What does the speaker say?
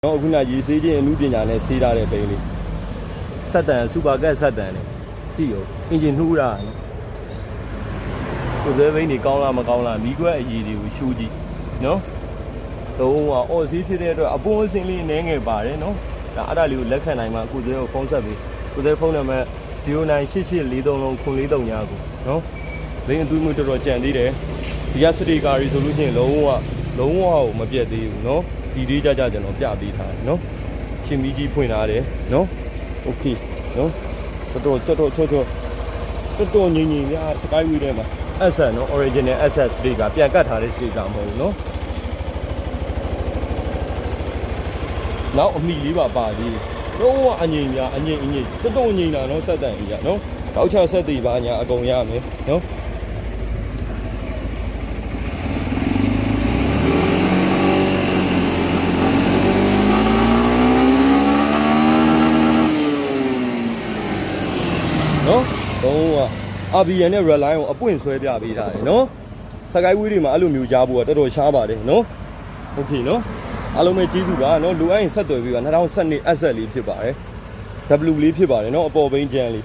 နော်အခုနရေဆေးခြင်းအမှုပညာနဲ့ဆေးထားတဲ့ဘိန်းလေးဆက်တန်စူပါကတ်ဆက်တန်နဲ့ကြည့်ရောအင်ဂျင်နှိုးတာနော်ကိုယ်စဲဘိန်းတွေကောင်းလားမကောင်းလားမိခွက်အရည်တွေကိုရှူကြည့်နော်တော့အော်ဆေးဖြစ်တဲ့အတွက်အပွန်းအစင်းလေးနည်းငယ်ပါတယ်နော်ဒါအဲ့ဒါလေးကိုလက်ခံနိုင်မှာကိုယ်စဲကိုဖုန်းဆက်ပြီးကိုယ်စဲဖုန်းနံပါတ်098843လုံးခွန်43ညာကိုနော်ဘိန်းအသွေးမှုတော်တော်ကြံသေးတယ်ဒီကစတိကာရီဆိုလို့ရှိရင်လုံးဝကိုမပြတ်သေးဘူးနော်ဒီလေးကြကျွန်တော်ပြပေးထားတယ်နော်ရှင်မီကြီးဖွင့်ထားတယ်နော်โอเคနော်တော်ငြိမ်များ Skyway ထဲမှာ SS နော် original SS တွေကပြန်ကတ်ထားတဲ့ sticker မဟုတ်ဘူးနော်နောက်အမိလေးပါသေးတယ်တော့အငြိမ်များအငြိမ်တော်ငြိမ်တာနော်ဆက်တန်ကြီးကနော်တောက်ချဆက်တည်ပါညာအကုန်ရမယ်နော်တော့RBN နဲ့ Red Line ကိုအပွင့်ဆွဲပြပေးထားတယ်နော် Skyway တွေမှာအဲ့လိုမျိုးကြားဖို့ကတော်တော်ရှားပါတယ်နော်โอเคနော်အားလုံးပဲကျေးဇူးပါနော်လိုအပ်ရင်ဆက်သွယ်ပေးပါ2012 asset လေးဖြစ်ပါတယ် W လေးဖြစ်ပါတယ်နော်အပေါ်ဘိန်းကျန်းလေး